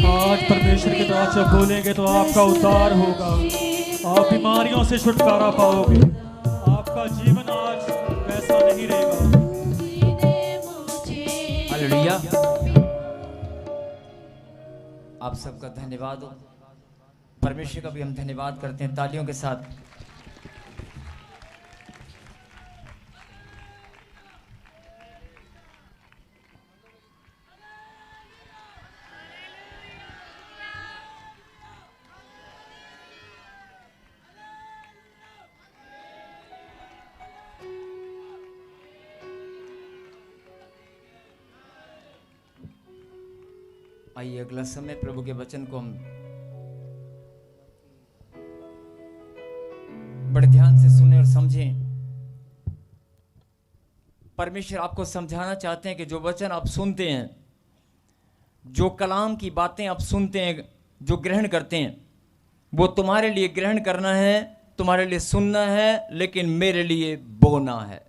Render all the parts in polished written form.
आज परमेश्वर की तरह से बोलेंगे तो आपका उद्धार होगा, आप बीमारियों से छुटकारा पाओगे, आपका जीवन आज वैसा नहीं रहेगा। हालेलुया। आप सबका धन्यवाद हो। परमेश्वर का भी हम धन्यवाद करते हैं तालियों के साथ। आइए अगला समय प्रभु के वचन को हम बड़े ध्यान से सुने और समझें। परमेश्वर आपको समझाना चाहते हैं कि जो वचन आप सुनते हैं, जो कलाम की बातें आप सुनते हैं, जो ग्रहण करते हैं, वो तुम्हारे लिए ग्रहण करना है, तुम्हारे लिए सुनना है, लेकिन मेरे लिए बोना है।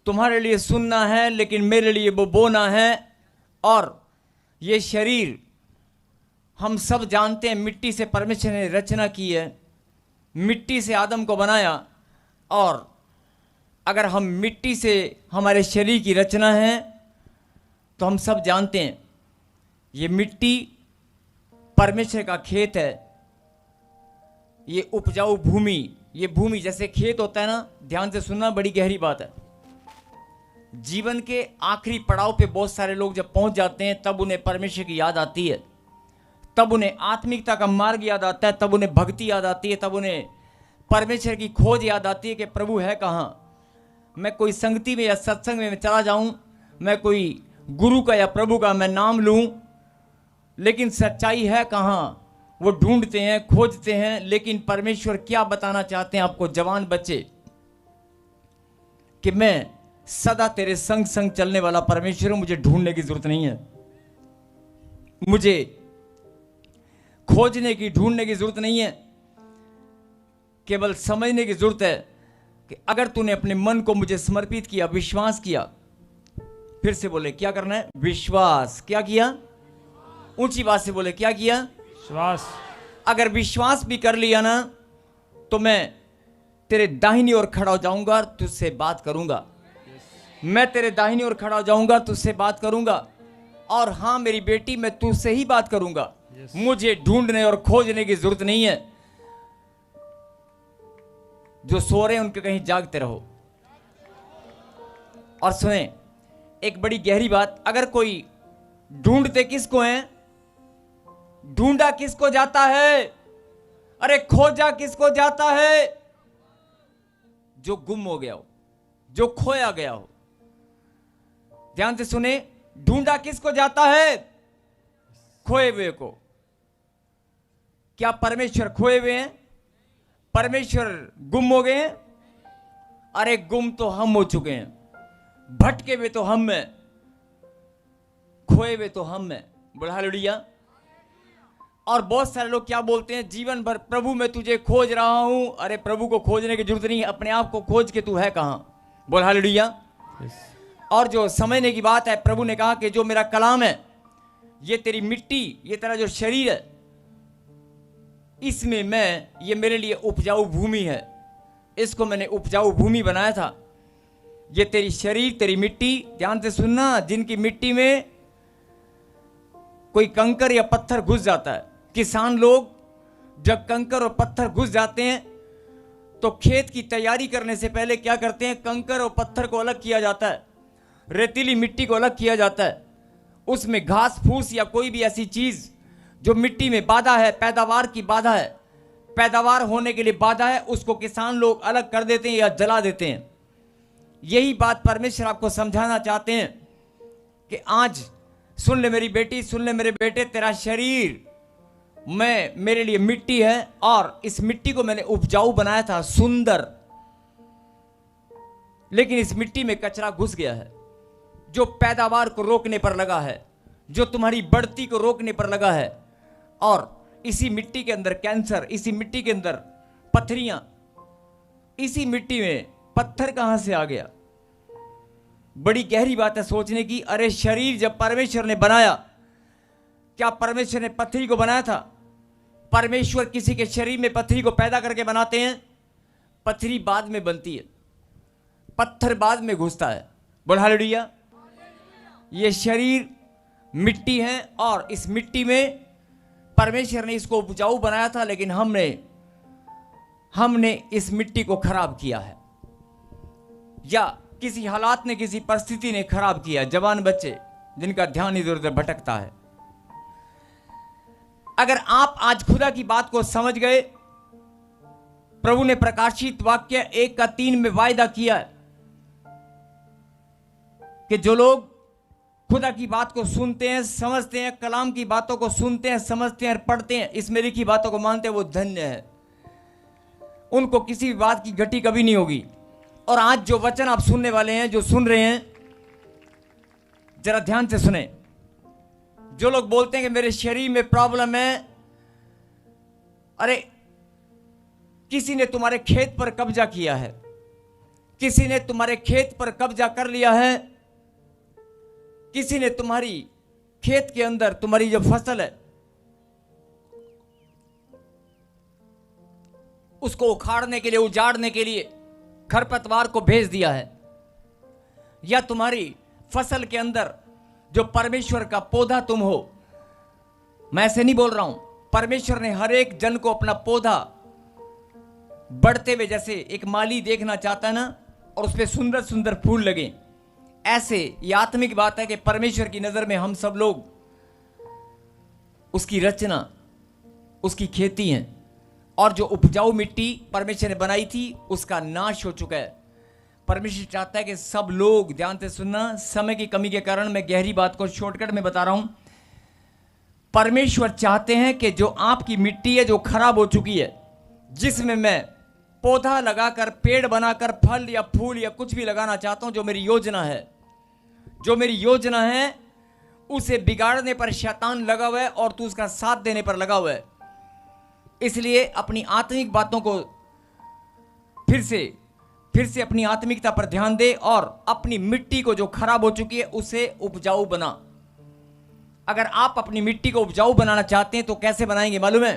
तुम्हारे लिए सुनना है, लेकिन मेरे लिए वो बोना है। और ये शरीर हम सब जानते हैं, मिट्टी से परमेश्वर ने रचना की है, मिट्टी से आदम को बनाया। और अगर हम मिट्टी से हमारे शरीर की रचना है तो हम सब जानते हैं ये मिट्टी परमेश्वर का खेत है, ये उपजाऊ भूमि। ये भूमि जैसे खेत होता है ना, ध्यान से सुनना, बड़ी गहरी बात है। जीवन के आखिरी पड़ाव पे बहुत सारे लोग जब पहुंच जाते हैं तब उन्हें परमेश्वर की याद आती है, तब उन्हें आत्मिकता का मार्ग याद आता है, तब उन्हें भक्ति याद आती है, तब उन्हें परमेश्वर की खोज याद आती है कि प्रभु है कहाँ। मैं कोई संगति में या सत्संग में चला जाऊं, मैं कोई गुरु का या प्रभु का मैं नाम लूं, लेकिन सच्चाई है कहाँ। वो ढूंढते हैं, खोजते हैं, लेकिन परमेश्वर क्या बताना चाहते हैं आपको जवान बच्चे, कि मैं सदा तेरे संग संग चलने वाला परमेश्वर हूं। मुझे ढूंढने की जरूरत नहीं है, मुझे खोजने की, ढूंढने की जरूरत नहीं है। केवल समझने की जरूरत है कि अगर तूने अपने मन को मुझे समर्पित किया, विश्वास किया, फिर से बोले क्या करना है, विश्वास। क्या किया? ऊंची बात से बोले क्या किया? विश्वास। अगर विश्वास भी कर लिया ना, तो मैं तेरे दाहिनी ओर खड़ा हो जाऊंगा, तुझसे बात करूंगा। मैं तेरे दाहिनी ओर खड़ा हो जाऊंगा, तुझसे बात करूंगा। और हाँ मेरी बेटी, मैं तुझसे ही बात करूंगा। मुझे ढूंढने और खोजने की जरूरत नहीं है। जो सो रहे हैं उनके कहीं जागते रहो। और सुने एक बड़ी गहरी बात, अगर कोई ढूंढते किसको हैं, ढूंढा किसको जाता है, अरे खोजा किसको जाता है? जो गुम हो गया हो, जो खोया गया हो। ध्यान से सुने, ढूंढा किसको जाता है? खोए हुए को। क्या परमेश्वर खोए हुए हैं? परमेश्वर गुम हो गए हैं? अरे गुम तो हम हो चुके हैं, भटके हुए तो हम हैं, खोए हुए तो हम हैं। बोल हालेलुया। और बहुत सारे लोग क्या बोलते हैं, जीवन भर प्रभु मैं तुझे खोज रहा हूं। अरे प्रभु को खोजने की जरूरत नहीं है, अपने आप को खोज के तू है कहां। बोल हालेलुया। और जो समझने की बात है, प्रभु ने कहा कि जो मेरा कलाम है, ये तेरी मिट्टी, ये तेरा जो शरीर है, इसमें मैं, ये मेरे लिए उपजाऊ भूमि है, इसको मैंने उपजाऊ भूमि बनाया था। ये तेरी शरीर, तेरी मिट्टी, ध्यान से सुनना, जिनकी मिट्टी में कोई कंकर या पत्थर घुस जाता है। किसान लोग जब कंकर और पत्थर घुस जाते हैं तो खेत की तैयारी करने से पहले क्या करते हैं, कंकर और पत्थर को अलग किया जाता है, रेतीली मिट्टी को अलग किया जाता है। उसमें घास फूस या कोई भी ऐसी चीज जो मिट्टी में बाधा है, पैदावार की बाधा है, पैदावार होने के लिए बाधा है, उसको किसान लोग अलग कर देते हैं या जला देते हैं। यही बात परमेश्वर आपको समझाना चाहते हैं कि आज सुन ले मेरी बेटी, सुन ले मेरे बेटे, तेरा शरीर मेरे लिए मिट्टी है, और इस मिट्टी को मैंने उपजाऊ बनाया था, सुंदर। लेकिन इस मिट्टी में कचरा घुस गया है, जो पैदावार को रोकने पर लगा है, जो तुम्हारी बढ़ती को रोकने पर लगा है। और इसी मिट्टी के अंदर कैंसर, इसी मिट्टी के अंदर पत्थरियां, इसी मिट्टी में पत्थर कहां से आ गया? बड़ी गहरी बात है सोचने की। अरे शरीर जब परमेश्वर ने बनाया क्या परमेश्वर ने पत्थरी को बनाया था? परमेश्वर किसी के शरीर में पत्थरी को पैदा करके बनाते हैं? पत्थरी बाद में बनती है, पत्थर बाद में घुसता है। बोल हालेलुया। ये शरीर मिट्टी है और इस मिट्टी में परमेश्वर ने इसको उपजाऊ बनाया था, लेकिन हमने इस मिट्टी को खराब किया है, या किसी हालात ने, किसी परिस्थिति ने खराब किया। जवान बच्चे जिनका ध्यान इधर उधर भटकता है, अगर आप आज खुदा की बात को समझ गए, प्रभु ने प्रकाशित वाक्य 1:3 में वायदा किया है कि जो लोग खुदा की बात को सुनते हैं, समझते हैं, कलाम की बातों को सुनते हैं, समझते हैं, पढ़ते हैं, इसमें लिखी बातों को मानते हैं, वो धन्य है। उनको किसी भी बात की घटी कभी नहीं होगी। और आज जो वचन आप सुनने वाले हैं, जो सुन रहे हैं, जरा ध्यान से सुने। जो लोग बोलते हैं कि मेरे शरीर में प्रॉब्लम है, अरे किसी ने तुम्हारे खेत पर कब्जा किया है, किसी ने तुम्हारे खेत पर कब्जा कर लिया है, किसी ने तुम्हारी खेत के अंदर तुम्हारी जो फसल है उसको उखाड़ने के लिए, उजाड़ने के लिए खरपतवार को भेज दिया है, या तुम्हारी फसल के अंदर जो परमेश्वर का पौधा तुम हो, मैं ऐसे नहीं बोल रहा हूं, परमेश्वर ने हर एक जन को अपना पौधा बढ़ते हुए, जैसे एक माली देखना चाहता है ना, और उस पर सुंदर सुंदर फूल लगे, ऐसे ये आत्मिक बात है कि परमेश्वर की नजर में हम सब लोग उसकी रचना, उसकी खेती हैं। और जो उपजाऊ मिट्टी परमेश्वर ने बनाई थी उसका नाश हो चुका है। परमेश्वर चाहता है कि सब लोग, ध्यान से सुनना, समय की कमी के कारण मैं गहरी बात को शॉर्टकट में बता रहा हूं। परमेश्वर चाहते हैं कि जो आपकी मिट्टी है, जो खराब हो चुकी है, जिसमें मैं पौधा लगाकर, पेड़ बनाकर, फल या फूल या कुछ भी लगाना चाहता हूं, जो मेरी योजना है, जो मेरी योजना है, उसे बिगाड़ने पर शैतान लगा हुआ है और तू उसका साथ देने पर लगा हुआ है। इसलिए अपनी आत्मिक बातों को फिर से अपनी आत्मिकता पर ध्यान दे और अपनी मिट्टी को जो खराब हो चुकी है उसे उपजाऊ बना। अगर आप अपनी मिट्टी को उपजाऊ बनाना चाहते हैं तो कैसे बनाएंगे मालूम है?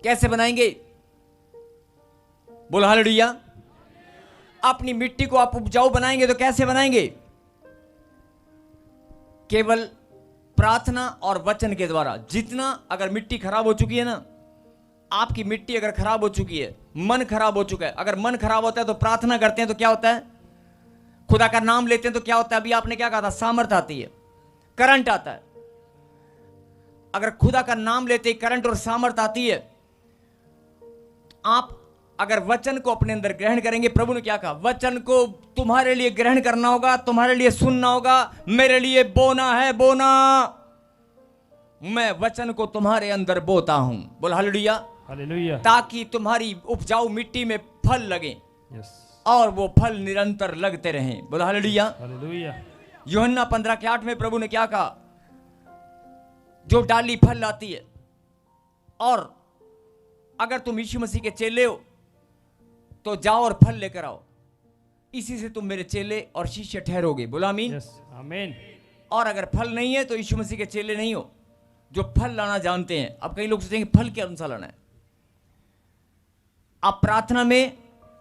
कैसे बनाएंगे? बोलो हालेलुया। अपनी मिट्टी को आप उपजाऊ बनाएंगे तो कैसे बनाएंगे? केवल प्रार्थना और वचन के द्वारा। जितना, अगर मिट्टी खराब हो चुकी है ना, आपकी मिट्टी अगर खराब हो चुकी है, मन खराब हो चुका है, अगर मन खराब होता है तो प्रार्थना करते हैं तो क्या होता है? खुदा का नाम लेते हैं तो क्या होता है? अभी आपने क्या कहा था? सामर्थ आती है, करंट आता है। अगर खुदा का नाम लेते ही करंट और सामर्थ आती है, आप अगर वचन को अपने अंदर ग्रहण करेंगे, प्रभु ने क्या कहा? वचन को तुम्हारे लिए ग्रहण करना होगा, तुम्हारे लिए सुनना होगा, मेरे लिए बोना है, बोना। मैं वचन को तुम्हारे अंदर बोता हूं। बोल हालेलुया, हालेलुया। ताकि तुम्हारी उपजाऊ मिट्टी में फल लगे और वो फल निरंतर लगते रहें। बोल हालेलुया, हालेलुया। यूहन्ना 15:8 में प्रभु ने क्या कहा? जो डाली फल लाती है, और अगर तुम यीशु मसीह के चेले हो तो जाओ और फल लेकर आओ, इसी से तुम मेरे चेले और शिष्य ठहरोगे। बोला आमीन। आमीन। और अगर फल नहीं है तो यीशु मसीह के चेले नहीं हो, जो फल लाना जानते हैं। अब कई लोग सोचेंगे फल क्या अनुसार लाना है? आप प्रार्थना में,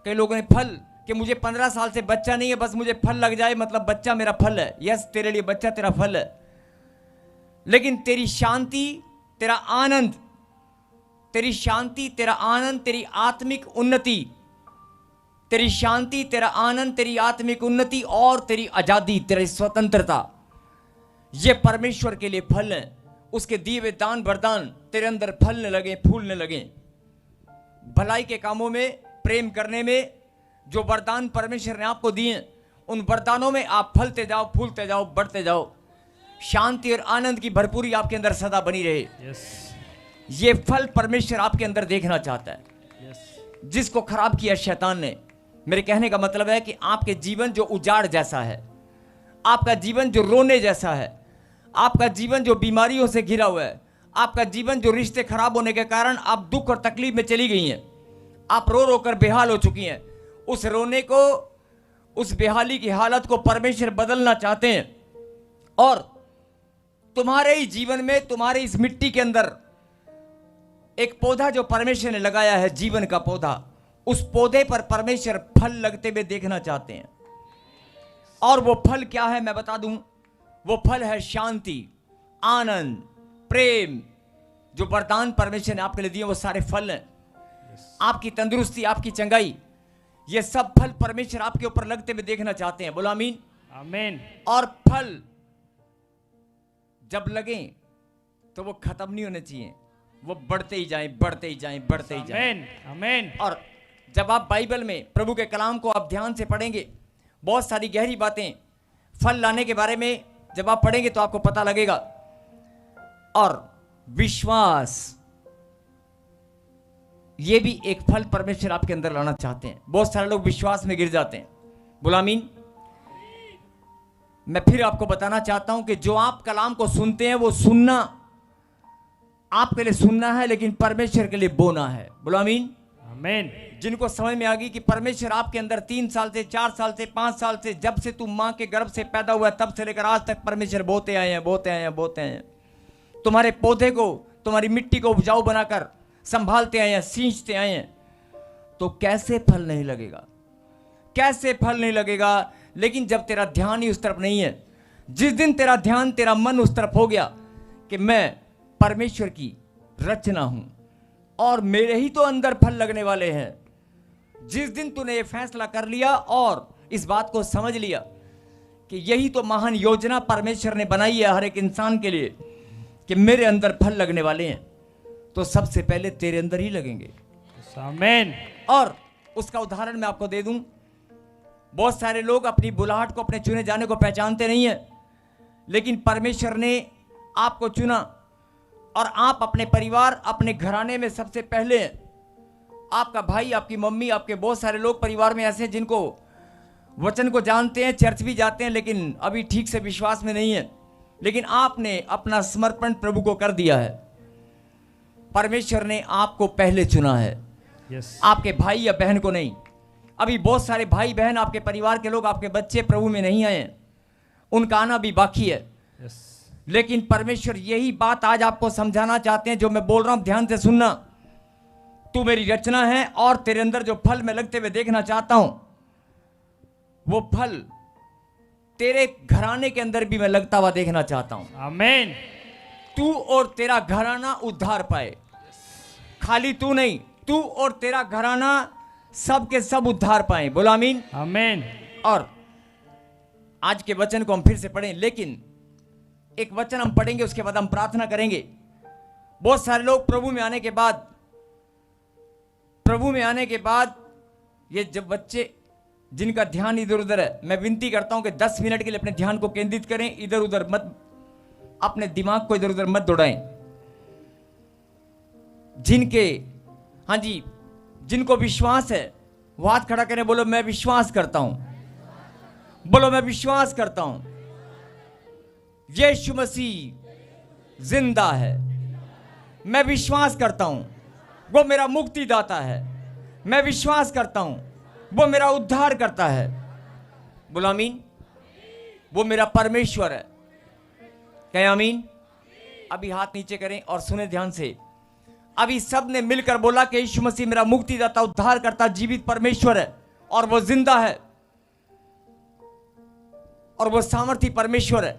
कई लोगों ने फल, कि मुझे 15 साल से बच्चा नहीं है, बस मुझे फल लग जाए, मतलब बच्चा मेरा फल है। यस, तेरे लिए बच्चा तेरा फल है, लेकिन तेरी शांति, तेरा आनंद, तेरी शांति, तेरा आनंद, तेरी आत्मिक उन्नति, तेरी शांति, तेरा आनंद, तेरी आत्मिक उन्नति और तेरी आजादी, तेरी स्वतंत्रता, ये परमेश्वर के लिए फल है। उसके दिए हुए दान वरदान तेरे अंदर फलने लगे, फूलने लगे। भलाई के कामों में, प्रेम करने में, जो वरदान परमेश्वर ने आपको दिए, उन वरदानों में आप फलते जाओ, फूलते जाओ, बढ़ते जाओ। शांति और आनंद की भरपूरी आपके अंदर सदा बनी रहे। ये फल परमेश्वर आपके अंदर देखना चाहता है, जिसको खराब किया शैतान ने। मेरे कहने का मतलब है कि आपके जीवन जो उजाड़ जैसा है, आपका जीवन जो रोने जैसा है, आपका जीवन जो बीमारियों से घिरा हुआ है, आपका जीवन जो रिश्ते खराब होने के कारण आप दुख और तकलीफ में चली गई हैं, आप रो रो कर बेहाल हो चुकी हैं, उस रोने को, उस बेहाली की हालत को परमेश्वर बदलना चाहते हैं। और तुम्हारे ही जीवन में, तुम्हारे इस मिट्टी के अंदर एक पौधा जो परमेश्वर ने लगाया है, जीवन का पौधा, उस पौधे पर परमेश्वर फल लगते हुए देखना चाहते हैं। और वो फल क्या है मैं बता दूं, वो फल है शांति, आनंद, प्रेम। जो वरदान परमेश्वर ने आपके लिए दिए वो सारे फल हैं। आपकी तंदुरुस्ती, आपकी चंगाई, ये सब फल परमेश्वर आपके ऊपर लगते हुए देखना चाहते हैं। बोलो आमीन। आमीन। और फल जब लगे तो वो खत्म नहीं होने चाहिए, वो बढ़ते ही जाएं, बढ़ते ही जाएं, बढ़ते ही जाएं। आमीन, आमीन। और जब आप बाइबल में प्रभु के कलाम को आप ध्यान से पढ़ेंगे, बहुत सारी गहरी बातें फल लाने के बारे में जब आप पढ़ेंगे तो आपको पता लगेगा। और विश्वास, ये भी एक फल परमेश्वर आपके अंदर लाना चाहते हैं। बहुत सारे लोग विश्वास में गिर जाते हैं। बोलो आमीन। मैं फिर आपको बताना चाहता हूं कि जो आप कलाम को सुनते हैं वो सुनना आपके लिए सुनना है, लेकिन परमेश्वर के लिए बोना है। बोलो आमीन। आमीन। जिनको समझ में आ गई कि परमेश्वर आपके अंदर 3 साल से, 4 साल से, 5 साल से, जब से तू मां के गर्भ से पैदा हुआ तब से लेकर आज तक परमेश्वर बोते आए हैं, बोते आए हैं, बोते आए हैं। तुम्हारे पौधे को, तुम्हारी मिट्टी को उपजाऊ बनाकर संभालते आए हैं, सींचते आए हैं, तो कैसे फल नहीं लगेगा, कैसे फल नहीं लगेगा। लेकिन जब तेरा ध्यान ही उस तरफ नहीं है, जिस दिन तेरा ध्यान, तेरा मन उस तरफ हो गया कि मैं परमेश्वर की रचना हूं और मेरे ही तो अंदर फल लगने वाले हैं, जिस दिन तूने ये फैसला कर लिया और इस बात को समझ लिया कि यही तो महान योजना परमेश्वर ने बनाई है हर एक इंसान के लिए कि मेरे अंदर फल लगने वाले हैं, तो सबसे पहले तेरे अंदर ही लगेंगे। आमीन। और उसका उदाहरण मैं आपको दे दूं। बहुत सारे लोग अपनी बुलाहट को, अपने चुने जाने को पहचानते नहीं है, लेकिन परमेश्वर ने आपको चुना और आप अपने परिवार, अपने घराने में सबसे पहले हैं। आपका भाई, आपकी मम्मी, आपके बहुत सारे लोग परिवार में ऐसे हैं जिनको वचन को जानते हैं, चर्च भी जाते हैं, लेकिन अभी ठीक से विश्वास में नहीं है। लेकिन आपने अपना समर्पण प्रभु को कर दिया है। परमेश्वर ने आपको पहले चुना है, आपके भाई या बहन को नहीं। अभी बहुत सारे भाई बहन, आपके परिवार के लोग, आपके बच्चे प्रभु में नहीं आए, उनका आना भी बाकी है। लेकिन परमेश्वर यही बात आज आपको समझाना चाहते हैं, जो मैं बोल रहा हूं ध्यान से सुनना। तू मेरी रचना है और तेरे अंदर जो फल मैं लगते हुए देखना चाहता हूं, वो फल तेरे घराने के अंदर भी मैं लगता हुआ देखना चाहता हूं। आमीन। तू और तेरा घराना उद्धार पाए। खाली तू नहीं, तू और तेरा घराना सब के सब उद्धार पाए। बोलो आमीन। आमीन। और आज के वचन को हम फिर से पढ़ें, लेकिन एक वचन हम पढ़ेंगे, उसके बाद हम प्रार्थना करेंगे। बहुत सारे लोग प्रभु में आने के बाद ये जब बच्चे जिनका ध्यान इधर उधर है, मैं विनती करता हूं कि 10 मिनट के लिए अपने ध्यान को केंद्रित करें, इधर उधर मत, अपने दिमाग को इधर उधर मत दौड़ाएं। हाँ जी, जिनको विश्वास है वो हाथ खड़ा करें, बोलो मैं विश्वास करता हूं, बोलो मैं विश्वास करता हूं यीशु मसीह जिंदा है। मैं विश्वास करता हूं वो मेरा मुक्तिदाता है। मैं विश्वास करता हूं वो मेरा उद्धार करता है। बोलो आमीन। वो मेरा परमेश्वर है। कहें आमीन। अभी हाथ नीचे करें और सुने ध्यान से। अभी सब ने मिलकर बोला कि यीशु मसीह मेरा मुक्तिदाता, उद्धार करता, जीवित परमेश्वर है और वो जिंदा है और वो सामर्थी परमेश्वर है।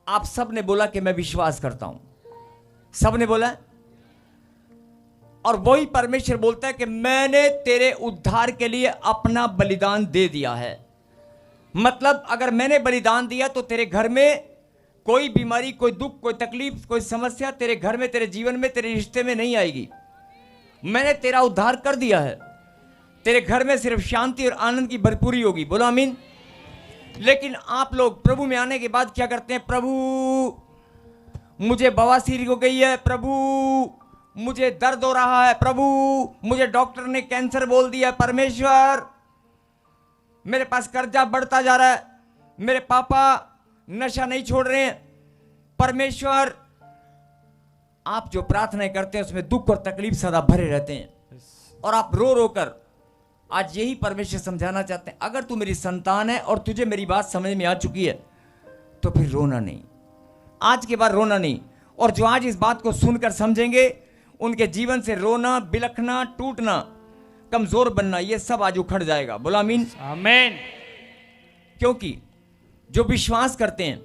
आप सब ने बोला कि मैं विश्वास करता हूं। सब ने बोला, और वही परमेश्वर बोलता है कि मैंने तेरे उद्धार के लिए अपना बलिदान दे दिया है। मतलब अगर मैंने बलिदान दिया तो तेरे घर में कोई बीमारी, कोई दुख, कोई तकलीफ, कोई समस्या तेरे घर में, तेरे जीवन में, तेरे रिश्ते में नहीं आएगी। मैंने तेरा उद्धार कर दिया है। तेरे घर में सिर्फ शांति और आनंद की भरपूरी होगी। बोलो आमीन। लेकिन आप लोग प्रभु में आने के बाद क्या करते हैं? प्रभु मुझे बवासीर हो गई है, प्रभु मुझे दर्द हो रहा है, प्रभु मुझे डॉक्टर ने कैंसर बोल दिया, परमेश्वर मेरे पास कर्जा बढ़ता जा रहा है, मेरे पापा नशा नहीं छोड़ रहे हैं, परमेश्वर। आप जो प्रार्थनाएं करते हैं उसमें दुख और तकलीफ सदा भरे रहते हैं और आप रो रो कर आज यही परमेश्वर समझाना चाहते हैं। अगर तू मेरी संतान है और तुझे मेरी बात समझ में आ चुकी है तो फिर रोना नहीं, आज के बाद रोना नहीं। और जो आज इस बात को सुनकर समझेंगे उनके जीवन से रोना, बिलखना, टूटना, कमजोर बनना, ये सब आज उखड़ जाएगा। बोला आमीन। आमीन। क्योंकि जो विश्वास करते हैं,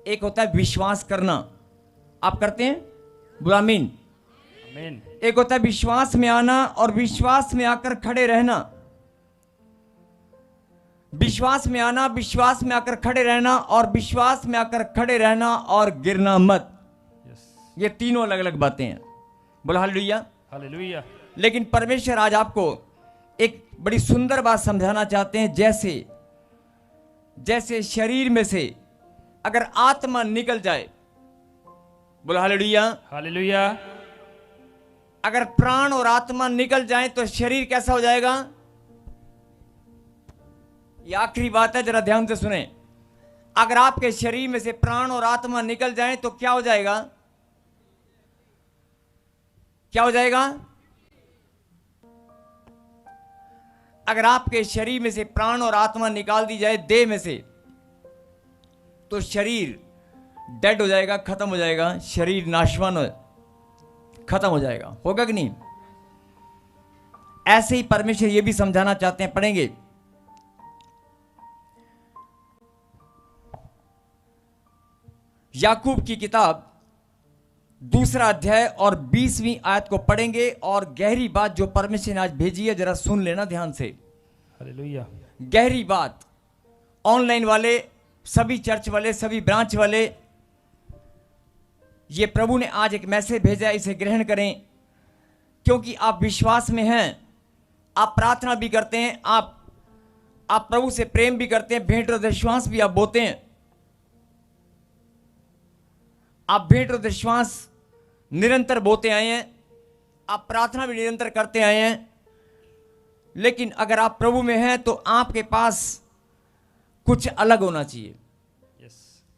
एक होता है विश्वास करना, आप करते हैं, बोला आमीन। आमीन। एक होता है विश्वास में आना और विश्वास में आकर खड़े रहना। विश्वास में आना, विश्वास में आकर खड़े रहना और विश्वास में आकर खड़े रहना और गिरना मत। ये तीनों अलग अलग बातें हैं। बोला हालेलुया। हालेलुया। लेकिन परमेश्वर आज आपको एक बड़ी सुंदर बात समझाना चाहते हैं। जैसे शरीर में से अगर आत्मा निकल जाए, बोला हालेलुया। हालेलुया। अगर प्राण और आत्मा निकल जाए तो शरीर कैसा हो जाएगा? ये आखिरी बात है, जरा ध्यान से सुने। अगर आपके शरीर में से प्राण और आत्मा निकल जाए तो क्या हो जाएगा? क्या हो जाएगा? अगर आपके शरीर में से प्राण और आत्मा निकाल दी जाए देह में से तो शरीर डेड हो जाएगा, खत्म हो जाएगा, शरीर नाशवान हो, खत्म हो जाएगा। होगा कि नहीं? ऐसे ही परमेश्वर ये भी समझाना चाहते हैं, पढ़ेंगे याकूब की किताब 2 अध्याय और 20वीं आयत को पढ़ेंगे। और गहरी बात जो परमेश्वर ने आज भेजी है, जरा सुन लेना ध्यान से। हालेलुया। गहरी बात। ऑनलाइन वाले, सभी चर्च वाले, सभी ब्रांच वाले, ये प्रभु ने आज एक मैसेज भेजा है, इसे ग्रहण करें। क्योंकि आप विश्वास में हैं, आप प्रार्थना भी करते हैं, आप प्रभु से प्रेम भी करते हैं, भेंट और विश्वास भी आप बोते हैं। आप भेंट और विश्वास निरंतर बोते आए हैं, आप प्रार्थना भी निरंतर करते आए हैं। लेकिन अगर आप प्रभु में हैं तो आपके पास कुछ अलग होना चाहिए।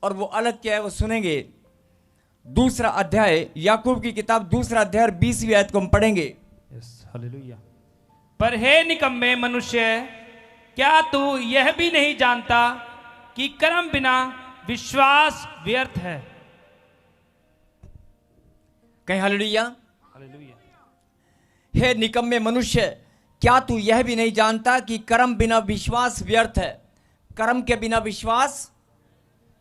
और वो अलग क्या है, वो सुनेंगे। 2 अध्याय, याकूब की किताब 2 अध्याय और 20वीं आयत को हम पढ़ेंगे। हालेलुया। पर हे निकम्मे मनुष्य, क्या तू यह भी नहीं जानता कि कर्म बिना विश्वास व्यर्थ है? कहीं हालेलुया। हालेलुया। हे निकम्मे मनुष्य, क्या तू यह भी नहीं जानता कि कर्म बिना विश्वास व्यर्थ है? कर्म के बिना विश्वास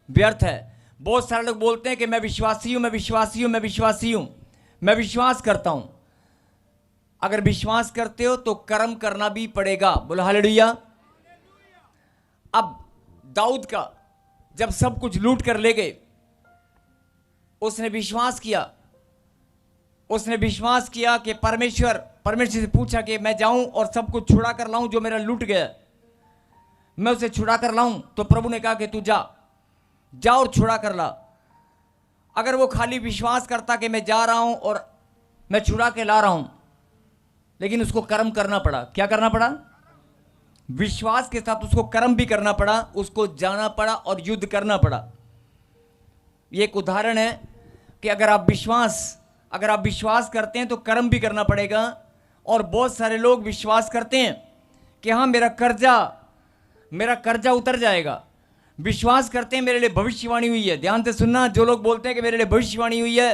व्यर्थ है। बहुत सारे लोग बोलते हैं कि मैं विश्वासी हूं, मैं विश्वासी हूं, मैं विश्वासी हूं, मैं विश्वास करता हूं। अगर विश्वास करते हो तो कर्म करना भी पड़ेगा। बोलो हालेलुया। अब दाऊद का जब सब कुछ लूट कर ले गए, उसने विश्वास किया। उसने विश्वास किया कि परमेश्वर से पूछा कि मैं जाऊं और सब कुछ छुड़ा कर लाऊं, जो मेरा लूट गया मैं उसे छुड़ा कर लाऊं। तो प्रभु ने कहा कि तू जा और छुड़ा कर ला। अगर वो खाली विश्वास करता कि मैं जा रहा हूं और मैं छुड़ा के ला रहा हूं, लेकिन उसको कर्म करना पड़ा। क्या करना पड़ा? विश्वास के साथ उसको कर्म भी करना पड़ा, उसको जाना पड़ा और युद्ध करना पड़ा। ये एक उदाहरण है कि अगर आप विश्वास करते हैं तो कर्म भी करना पड़ेगा। और बहुत सारे लोग विश्वास करते हैं कि हाँ मेरा कर्जा उतर जाएगा। विश्वास करते हैं मेरे लिए भविष्यवाणी हुई है। ध्यान से सुनना, जो लोग बोलते हैं कि मेरे लिए भविष्यवाणी हुई है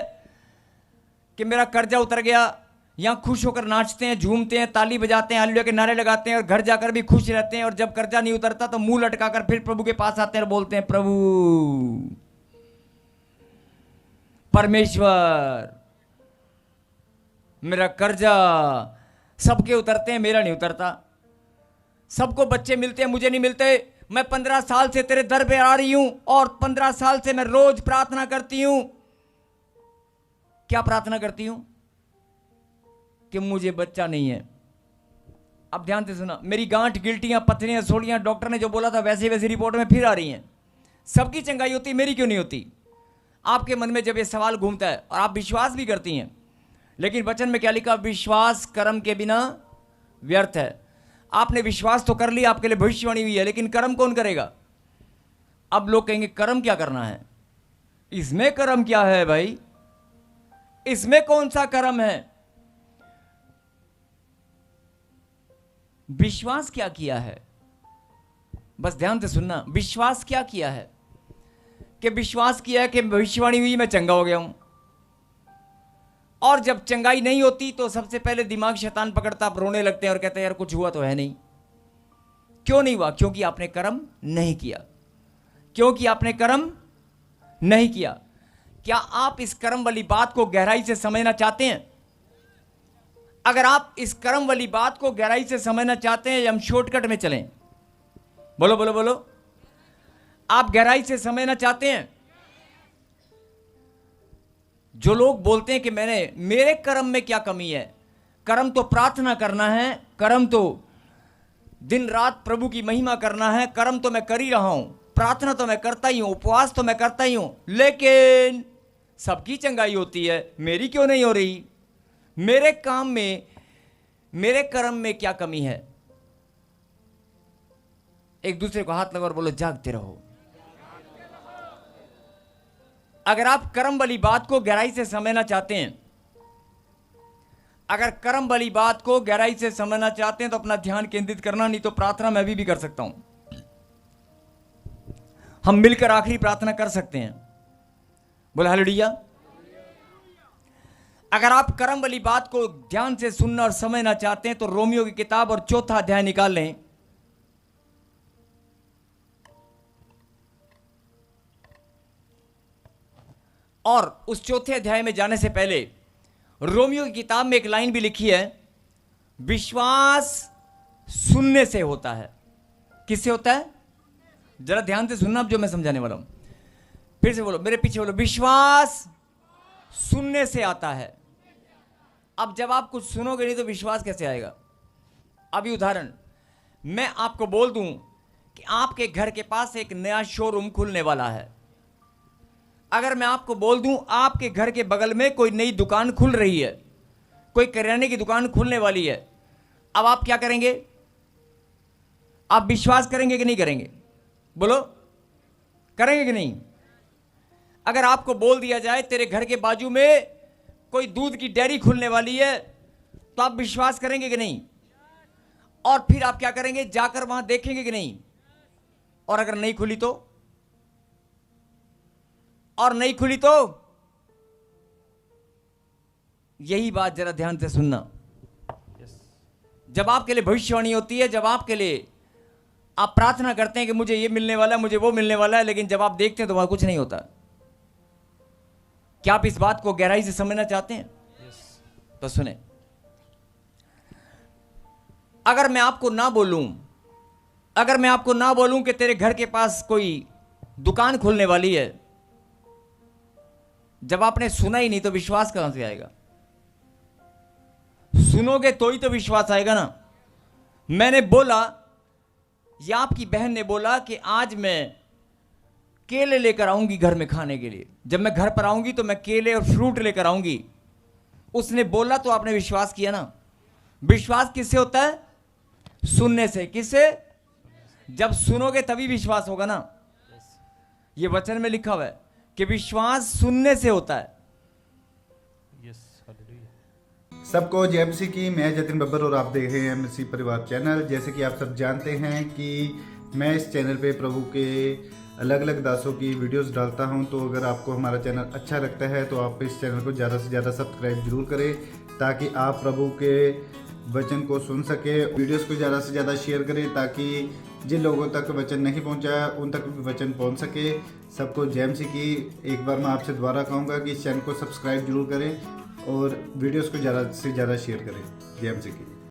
कि मेरा कर्जा उतर गया, यहाँ खुश होकर नाचते हैं, झूमते हैं, ताली बजाते हैं, हालेलुया के नारे लगाते हैं और घर जाकर भी खुश रहते हैं। और जब कर्जा नहीं उतरता तो मुंह लटकाकर फिर प्रभु के पास आते हैं और बोलते हैं, प्रभु परमेश्वर मेरा कर्जा। सबके उतरते हैं, मेरा नहीं उतरता। सबको बच्चे मिलते हैं, मुझे नहीं मिलते। मैं 15 साल से तेरे दर पे आ रही हूं और 15 साल से मैं रोज प्रार्थना करती हूं। क्या प्रार्थना करती हूं? कि मुझे बच्चा नहीं है। अब ध्यान से सुना, मेरी गांठ, गिल्टियां, पथरियां, सोड़ियां, डॉक्टर ने जो बोला था वैसे वैसी रिपोर्ट में फिर आ रही हैं। सबकी चंगाई होती, मेरी क्यों नहीं होती? आपके मन में जब ये सवाल घूमता है और आप विश्वास भी करती हैं, लेकिन वचन में क्या लिखा? विश्वास कर्म के बिना व्यर्थ है। आपने विश्वास तो कर लिया, आपके लिए भविष्यवाणी हुई है, लेकिन कर्म कौन करेगा? अब लोग कहेंगे कर्म क्या करना है? इसमें कर्म क्या है भाई? इसमें कौन सा कर्म है? विश्वास क्या किया है? बस ध्यान से सुनना, विश्वास क्या किया है? कि विश्वास किया है कि भविष्यवाणी हुई, मैं चंगा हो गया हूं। और जब चंगाई नहीं होती तो सबसे पहले दिमाग शैतान पकड़ता, आप रोने लगते हैं और कहते हैं यार कुछ हुआ तो है नहीं। क्यों नहीं हुआ? क्योंकि आपने कर्म नहीं किया। क्योंकि आपने कर्म नहीं किया। क्या आप इस कर्म वाली बात को गहराई से समझना चाहते हैं? अगर आप इस कर्म वाली बात को गहराई से समझना चाहते हैं, हम शॉर्टकट में चलें। बोलो बोलो बोलो, आप गहराई से समझना चाहते हैं? जो लोग बोलते हैं कि मेरे कर्म में क्या कमी है, कर्म तो प्रार्थना करना है, कर्म तो दिन रात प्रभु की महिमा करना है, कर्म तो मैं कर ही रहा हूं, प्रार्थना तो मैं करता ही हूं, उपवास तो मैं करता ही हूं, लेकिन सबकी चंगाई होती है, मेरी क्यों नहीं हो रही? मेरे काम में, मेरे कर्म में क्या कमी है? एक दूसरे को हाथ लगाओ और बोलो जागते रहो। अगर आप कर्म वाली बात को गहराई से समझना चाहते हैं, अगर कर्म वाली बात को गहराई से समझना चाहते हैं तो अपना ध्यान केंद्रित करना, नहीं तो प्रार्थना मैं भी कर सकता हूं। हम मिलकर आखिरी प्रार्थना कर सकते हैं। बोले हालेलुया। अगर आप कर्म वाली बात को ध्यान से सुनना और समझना चाहते हैं तो रोमियो की किताब और 4वां अध्याय निकाल लें। और उस 4थे अध्याय में जाने से पहले रोमियो की किताब में एक लाइन भी लिखी है, विश्वास सुनने से होता है। किससे होता है? जरा ध्यान से सुनना अब जो मैं समझाने वाला हूं। फिर से बोलो, मेरे पीछे बोलो, विश्वास सुनने से आता है। अब जब आप कुछ सुनोगे नहीं तो विश्वास कैसे आएगा? अभी उदाहरण मैं आपको बोल दूं कि आपके घर के पास एक नया शोरूम खुलने वाला है। अगर मैं आपको बोल दूं आपके घर के बगल में कोई नई दुकान खुल रही है, कोई किराने की दुकान खुलने वाली है, अब आप क्या करेंगे? आप विश्वास करेंगे कि नहीं करेंगे? बोलो, करेंगे कि नहीं? अगर आपको बोल दिया जाए तेरे घर के बाजू में कोई दूध की डेयरी खुलने वाली है, तो आप विश्वास करेंगे कि नहीं? और फिर आप क्या करेंगे? जाकर वहां देखेंगे कि नहीं? और अगर नहीं खुली तो? और नहीं खुली तो? यही बात जरा ध्यान से सुनना। जब आपके लिए भविष्यवाणी होती है, जब आपके लिए आप प्रार्थना करते हैं कि मुझे ये मिलने वाला है, मुझे वो मिलने वाला है, लेकिन जब आप देखते हैं तो वहां कुछ नहीं होता। क्या आप इस बात को गहराई से समझना चाहते हैं? तो सुने, अगर मैं आपको ना बोलूं कि तेरे घर के पास कोई दुकान खुलने वाली है, जब आपने सुना ही नहीं तो विश्वास कहां से आएगा? सुनोगे तो ही तो विश्वास आएगा ना। मैंने बोला या आपकी बहन ने बोला कि आज मैं केले लेकर आऊंगी घर में खाने के लिए, जब मैं घर पर आऊंगी तो मैं केले और फ्रूट लेकर आऊंगी। उसने बोला तो आपने विश्वास किया ना। विश्वास किससे होता है? सुनने से। किससे? जब सुनोगे तभी विश्वास होगा ना। यह वचन में लिखा हुआ है कि विश्वास सुनने से होता है। सबको जय मसीह की। मैं जतिन बब्बर और आप देख रहे हैं मसीह परिवार चैनल। जैसे कि आप सब जानते हैं कि मैं इस चैनल पे प्रभु के अलग अलग दासों की वीडियोस डालता हूं, तो अगर आपको हमारा चैनल अच्छा लगता है तो आप इस चैनल को ज़्यादा से ज़्यादा सब्सक्राइब जरूर करें, ताकि आप प्रभु के वचन को सुन सके। वीडियोस को ज़्यादा से ज़्यादा शेयर करें ताकि जिन लोगों तक वचन नहीं पहुंचा उन तक भी वचन पहुंच सके। सबको जय मसीह की। एक बार मैं आपसे दोबारा कहूँगा कि इस चैनल को सब्सक्राइब जरूर करें और वीडियोस को ज़्यादा से ज़्यादा शेयर करें। जय मसीह की।